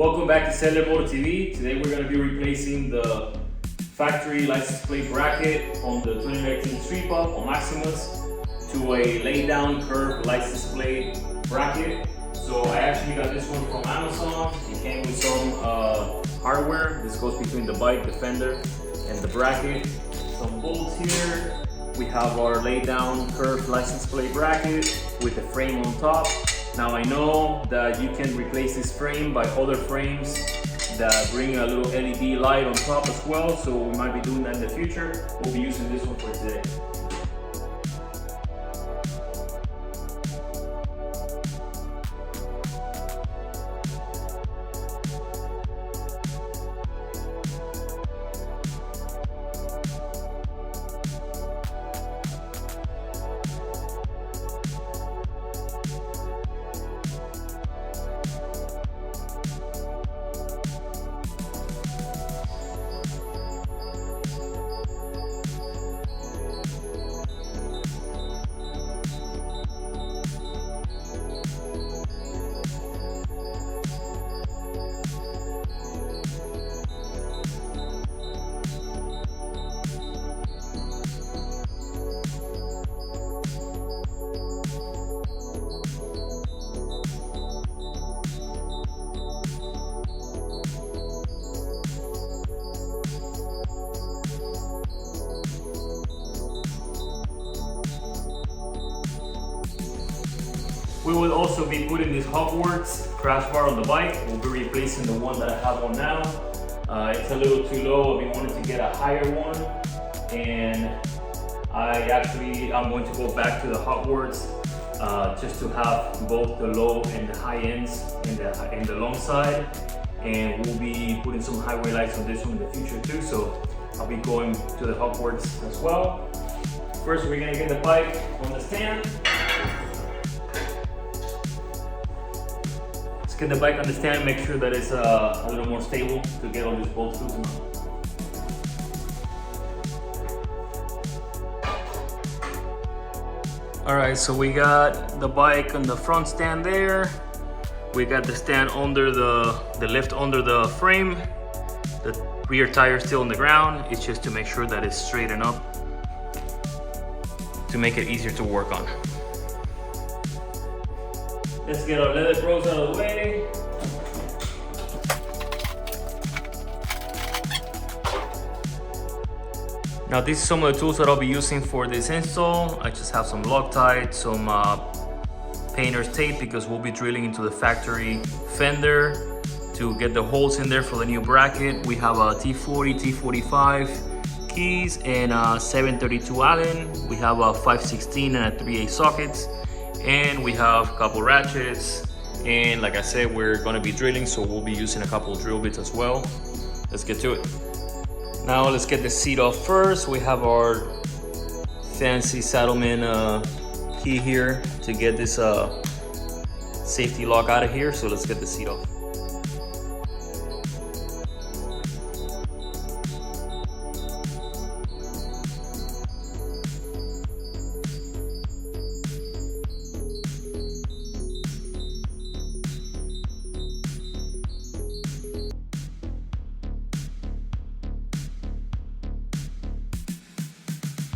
Welcome back to Seller Moto TV. Today we're going to be replacing the factory license plate bracket on the 2019 Streetbob on Maximus to a lay-down curved license plate bracket. So I actually got this one from Amazon. It came with some hardware. This goes between the bike, the fender, and the bracket. Some bolts here. We have our lay-down curved license plate bracket with the frame on top. Now I know that you can replace this frame by other frames that bring a little LED light on top as well, so we might be doing that in the future. We'll be using this one for today. We will also be putting this Hogworks Crashbar on the bike. We'll be replacing the one that I have on now. It's a little too low. I've been wanting to get a higher one, and I'm going to go back to the Hogworks just to have both the low and the high ends in the long side. And we'll be putting some highway lights on this one in the future too. So I'll be going to the Hogworks as well. First, we're gonna get the bike on the stand. Get the bike on the stand, make sure that it's a little more stable to get all these bolts loosened up. Alright, so we got the bike on the front stand there. We got the stand under the lift under the frame. The rear tire is still on the ground. It's just to make sure that it's straightened up to make it easier to work on. Let's get our leather pros out of the way. Now these are some of the tools that I'll be using for this install. I just have some Loctite, some painter's tape because we'll be drilling into the factory fender to get the holes in there for the new bracket. We have a T40, T45 keys and a 732 Allen. We have a 516 and a 3/8 sockets. And we have a couple ratchets, and like I said, we're going to be drilling, so we'll be using a couple drill bits as well. Let's get to it. Now let's get the seat off first. We have our fancy Saddleman key here to get this safety lock out of here, so let's get the seat off.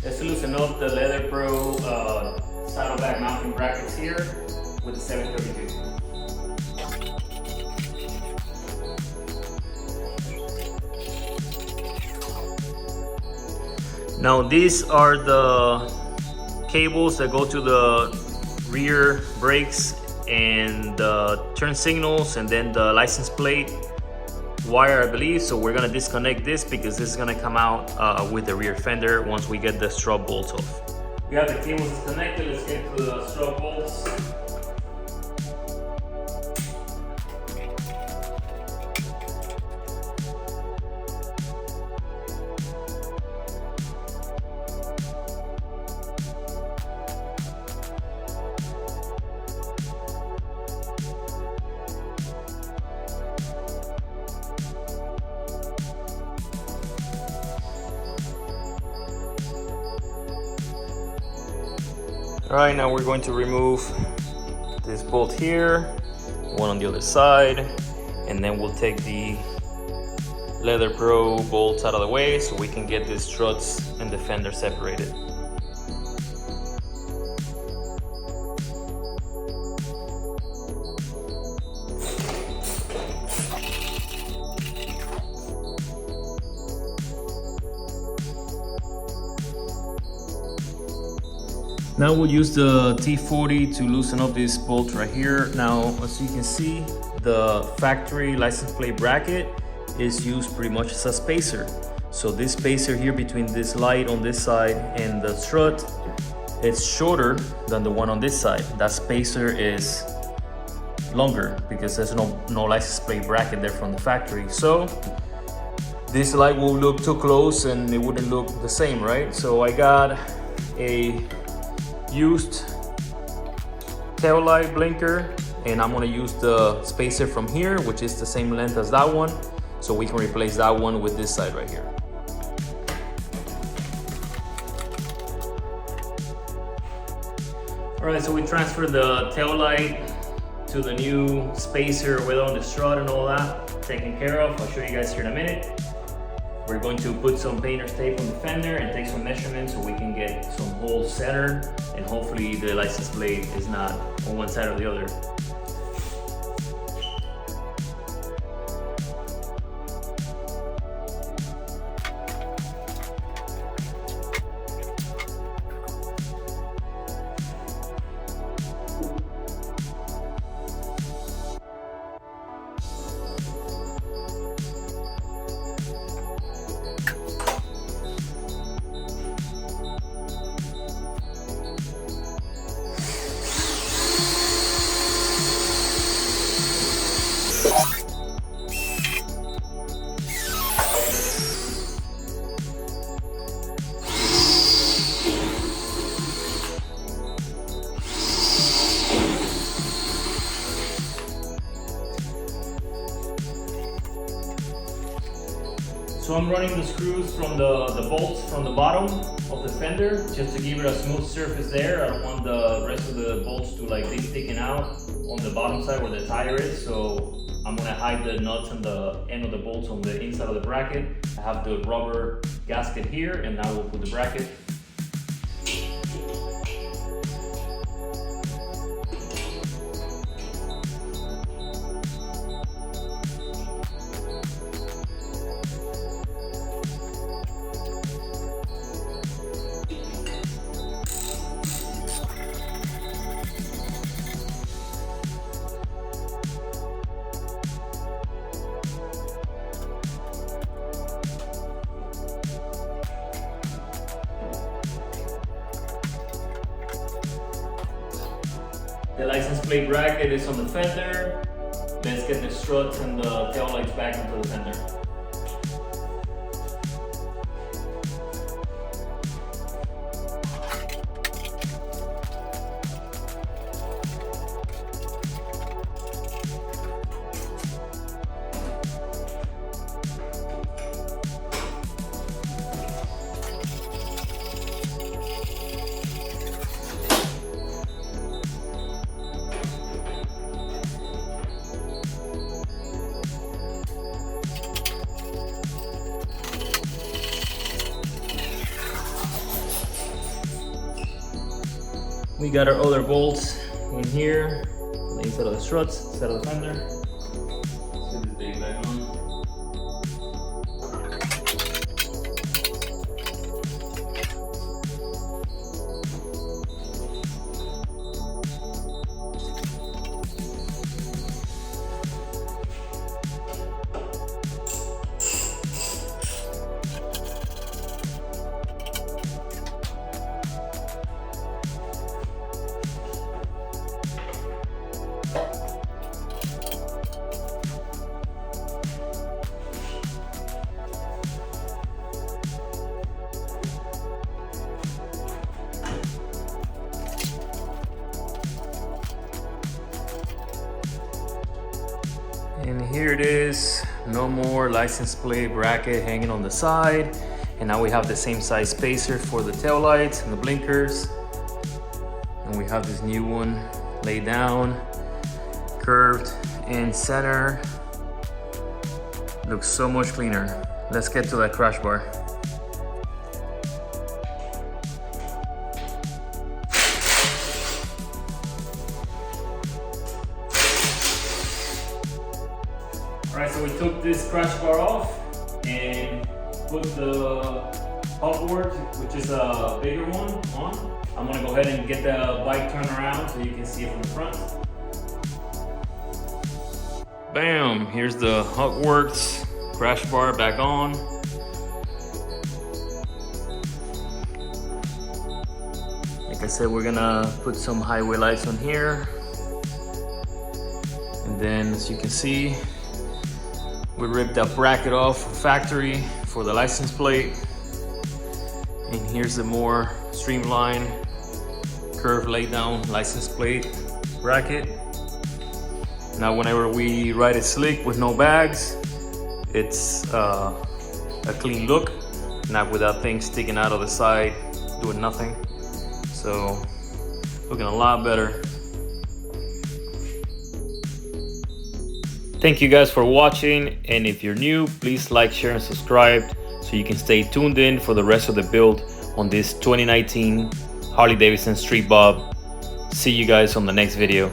Let's loosen up the Leather Pro saddlebag mounting brackets here with the 732. Now these are the cables that go to the rear brakes and the turn signals and then the license plate wire, I believe. So we're gonna disconnect this because this is gonna come out with the rear fender once we get the strut bolts off. We have the cables disconnected. Let's get to the strut bolts. All right, now we're going to remove this bolt here, one on the other side, and and then we'll take the Leather Pro bolts out of the way so we can get the struts and the fender separated. Now we'll use the T40 to loosen up this bolt right here. Now, as you can see, the factory license plate bracket is used pretty much as a spacer. So this spacer here between this light on this side and the strut, it's shorter than the one on this side. That spacer is longer because there's no license plate bracket there from the factory. So this light will look too close and it wouldn't look the same, right? So I got a used tail light blinker, and I'm gonna use the spacer from here, which is the same length as that one, so we can replace that one with this side right here. All right, so we transferred the tail light to the new spacer with on the strut and all that taken care of. I'll show you guys here in a minute. We're going to put some painter's tape on the fender and take some measurements so we can get some holes centered, and hopefully the license plate is not on one side or the other. So I'm running the screws from the bolts from the bottom of the fender just to give it a smooth surface there. I don't want the rest of the bolts to like be sticking out on the bottom side where the tire is. So I'm gonna hide the nuts on the end of the bolts on the inside of the bracket. I have the rubber gasket here, and now we'll put the bracket. The license plate bracket is on the fender. Let's get the struts and the tail lights back into the fender. We got our other bolts in here, on the inside of the struts, inside of the fender. Let's get this baby back on. And here it is, no more license plate bracket hanging on the side. And now we have the same size spacer for the tail lights and the blinkers. And we have this new one laid down, curved in center. Looks so much cleaner. Let's get to that crash bar. Alright, so we took this crash bar off and put the Hogworks, which is a bigger one, on. I'm gonna go ahead and get the bike turned around so you can see it from the front. Bam, here's the Hogworks crash bar back on. Like I said, we're gonna put some highway lights on here. And then as you can see, we ripped that bracket off from factory for the license plate. And here's the more streamlined, curved laid down license plate bracket. Now whenever we ride it slick with no bags, it's a clean look, not with that thing sticking out of the side doing nothing. So looking a lot better. Thank you guys for watching, and if you're new, please like, share, and subscribe so you can stay tuned in for the rest of the build on this 2019 Harley Davidson Streetbob. See you guys on the next video.